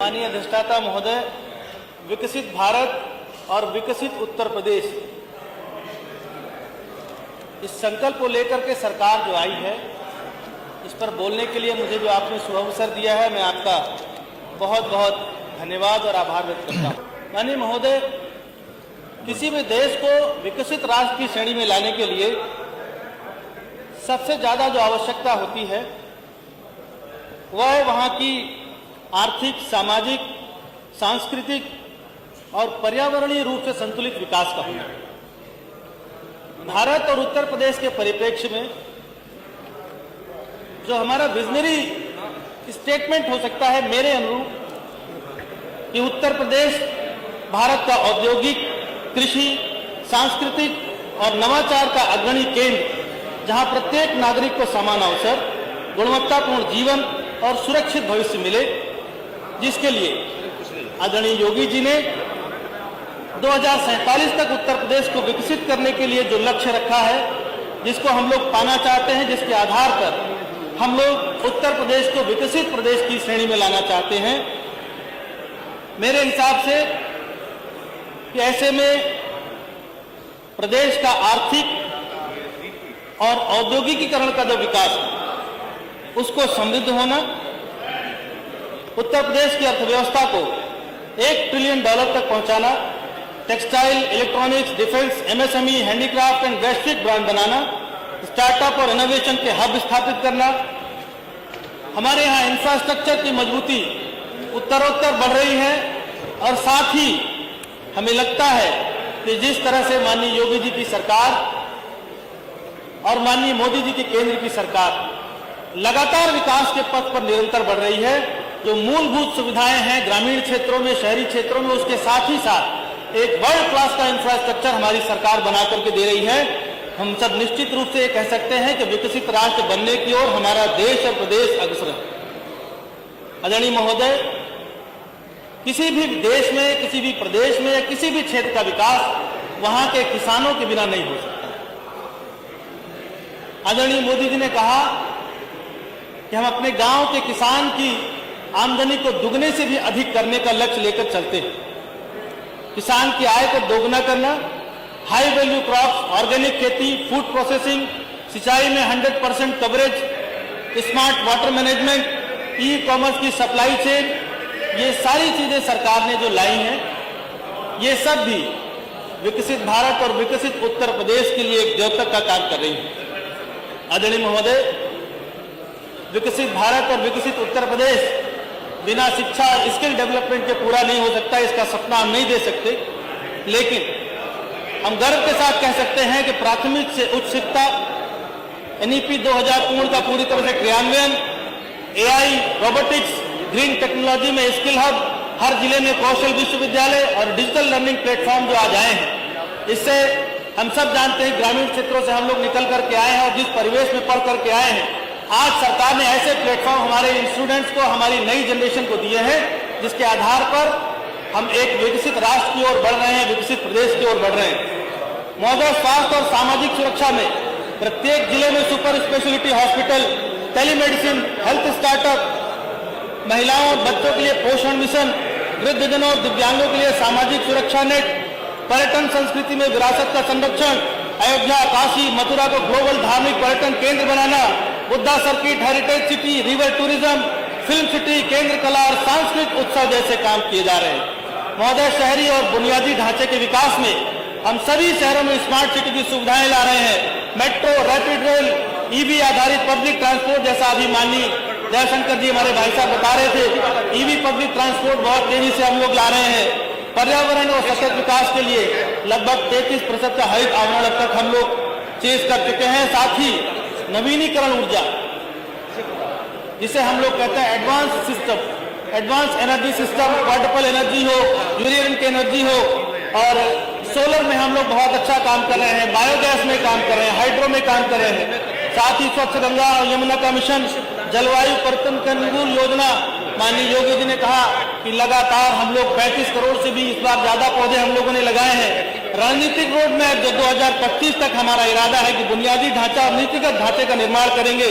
माननीय अधिष्ठाता महोदय, विकसित भारत और विकसित उत्तर प्रदेश, इस संकल्प को लेकर के सरकार जो आई है, इस पर बोलने के लिए मुझे जो आपने सुअवसर दिया है, मैं आपका बहुत बहुत धन्यवाद और आभार व्यक्त करता हूँ। माननीय महोदय, किसी भी देश को विकसित राष्ट्र की श्रेणी में लाने के लिए सबसे ज्यादा जो आवश्यकता होती है वह वहाँ की आर्थिक, सामाजिक, सांस्कृतिक और पर्यावरणीय रूप से संतुलित विकास का होना। भारत और उत्तर प्रदेश के परिप्रेक्ष्य में जो हमारा विजनरी स्टेटमेंट हो सकता है मेरे अनुरूप कि उत्तर प्रदेश भारत का औद्योगिक, कृषि, सांस्कृतिक और नवाचार का अग्रणी केंद्र, जहां प्रत्येक नागरिक को समान अवसर, गुणवत्तापूर्ण जीवन और सुरक्षित भविष्य मिले, जिसके लिए आदरणीय योगी जी ने 2047 तक उत्तर प्रदेश को विकसित करने के लिए जो लक्ष्य रखा है, जिसको हम लोग पाना चाहते हैं, जिसके आधार पर हम लोग उत्तर प्रदेश को विकसित प्रदेश की श्रेणी में लाना चाहते हैं। मेरे हिसाब से कि ऐसे में प्रदेश का आर्थिक और औद्योगिकीकरण का जो विकास है उसको समृद्ध होना, उत्तर प्रदेश की अर्थव्यवस्था को $1 ट्रिलियन तक पहुंचाना, textile, electronics, defence, MSME, handicraft and वैश्विक ब्रांड बनाना, स्टार्टअप और इनोवेशन के हब स्थापित करना। हमारे यहाँ इंफ्रास्ट्रक्चर की मजबूती उत्तरोत्तर बढ़ रही है और साथ ही हमें लगता है कि जिस तरह से माननीय योगी जी की सरकार और माननीय मोदी जी की केंद्र की सरकार लगातार विकास के पथ पर निरंतर बढ़ रही है, जो मूलभूत सुविधाएं हैं ग्रामीण क्षेत्रों में, शहरी क्षेत्रों में, उसके साथ ही साथ एक वर्ल्ड क्लास का इंफ्रास्ट्रक्चर हमारी सरकार बना करके दे रही है। हम सब निश्चित रूप से ये कह सकते हैं कि विकसित राष्ट्र बनने की ओर हमारा देश और प्रदेश अग्रसर है। आदरणीय महोदय, किसी भी देश में, किसी भी प्रदेश में या किसी भी क्षेत्र का विकास वहां के किसानों के बिना नहीं हो सकता। आदरणीय मोदी जी ने कहा कि हम अपने गांव के किसान की आमदनी को दुगने से भी अधिक करने का लक्ष्य लेकर चलते हैं। किसान की आय को दोगुना करना, हाई वैल्यू क्रॉप्स, ऑर्गेनिक खेती, फूड प्रोसेसिंग, सिंचाई में 100% coverage, smart water management, e commerce की सप्लाई चेन, ये सारी चीजें सरकार ने जो लाई हैं, ये सब भी विकसित भारत और विकसित उत्तर प्रदेश के लिए एक द्योतक का काम कर रही है। आदरणीय महोदय, विकसित भारत और विकसित उत्तर प्रदेश बिना शिक्षा, स्किल डेवलपमेंट के पूरा नहीं हो सकता। इसका सपना हम नहीं दे सकते, लेकिन हम गर्व के साथ कह सकते हैं कि प्राथमिक से उच्च शिक्षा, एनईपी 2000 पूर्ण का पूरी तरह से क्रियान्वयन, एआई, रोबोटिक्स, ग्रीन टेक्नोलॉजी में स्किल हब, हर जिले में कौशल विश्वविद्यालय और डिजिटल लर्निंग प्लेटफॉर्म जो आज आए हैं, इससे हम सब जानते हैं ग्रामीण क्षेत्रों से हम लोग निकल करके आए हैं और जिस परिवेश में पढ़ करके आए हैं, आज सरकार ने ऐसे प्लेटफॉर्म हमारे स्टूडेंट्स को, हमारी नई जनरेशन को दिए हैं, जिसके आधार पर हम एक विकसित राष्ट्र की ओर बढ़ रहे हैं, विकसित प्रदेश की ओर बढ़ रहे हैं। महोदय, स्वास्थ्य और सामाजिक सुरक्षा में प्रत्येक जिले में super speciality hospital, telemedicine, health startup, महिलाओं और बच्चों के लिए पोषण मिशन, वृद्धजनों और दिव्यांगों के लिए सामाजिक सुरक्षा नेट, पर्यटन संस्कृति में विरासत का संरक्षण, अयोध्या, काशी, मथुरा को ग्लोबल धार्मिक पर्यटन केंद्र बनाना, Buddha circuit, heritage city, river tourism, film city, केंद्र कला और सांस्कृतिक उत्सव जैसे काम किए जा रहे हैं। महोदय, शहरी और बुनियादी ढांचे के विकास में हम सभी शहरों में स्मार्ट सिटी की सुविधाएं ला रहे हैं। मेट्रो, रैपिड रेल, ईवी आधारित पब्लिक ट्रांसपोर्ट, जैसा अभी माननीय जयशंकर जी हमारे भाई साहब बता रहे थे, ईवी पब्लिक ट्रांसपोर्ट बहुत तेजी से हम लोग ला रहे हैं। पर्यावरण और सतत विकास के लिए लगभग 33% का हरित आवरण अब तक हम लोग चेज कर चुके हैं। साथ ही नवीनीकरण ऊर्जा, जिसे हम लोग कहते हैं advance system, advance energy system, portable energy हो, यूरेनियम एनर्जी हो, और सोलर में हम लोग बहुत अच्छा काम कर रहे हैं, बायोगैस में काम कर रहे हैं, हाइड्रो में काम कर रहे हैं। साथ ही स्वच्छ गंगा और यमुना का मिशन, जलवायु परिवर्तन के अनुकूल योजना, माननीय योगी जी ने कहा कि लगातार हम लोग 35 करोड़ से भी इस बार ज्यादा पौधे हम लोगों ने लगाए हैं। रणनीतिक रोड मैप जो 2025 तक हमारा इरादा है कि बुनियादी ढांचा और नीतिगत ढांचे का निर्माण करेंगे,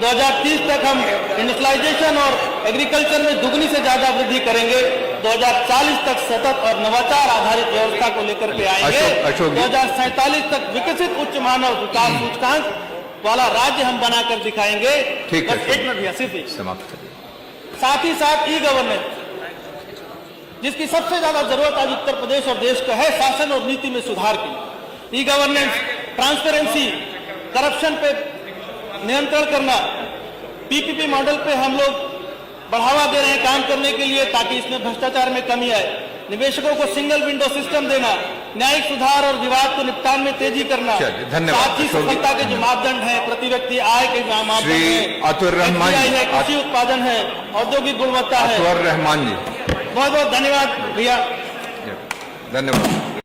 2030 तक हम इंडस्ट्रियलाइजेशन और एग्रीकल्चर में दुगनी से ज्यादा वृद्धि करेंगे। 2040 तक सतत और नवाचार आधारित व्यवस्था को लेकर के आएंगे। 2047 तक विकसित उच्च मानव विकास सूचकांक वाला राज्य हम बनाकर दिखाएंगे। ठीक है, बस एक मिनट भैया, सिर्फ समाप्त करिए। साथ ही साथ ई गवर्नेंस, जिसकी सबसे ज्यादा जरूरत आज उत्तर प्रदेश और देश का है, शासन और नीति में सुधार की। ई गवर्नेंस, ट्रांसपेरेंसी, करप्शन पे नियंत्रण करना, पीपीपी मॉडल पे हम लोग बढ़ावा दे रहे हैं काम करने के लिए ताकि इसमें भ्रष्टाचार में कमी आए। निवेशकों को सिंगल विंडो सिस्टम देना, न्यायिक सुधार और विवाद को निपटान में तेजी करना। धन्यवाद। साथ ही सफलता के जो मापदंड है, प्रति व्यक्ति आय के मापदंड है, अतुर रहमान है, कृषि उत्पादन है, औद्योगिक गुणवत्ता है। अतुर रहमान जी, बहुत बहुत धन्यवाद भैया। धन्यवाद।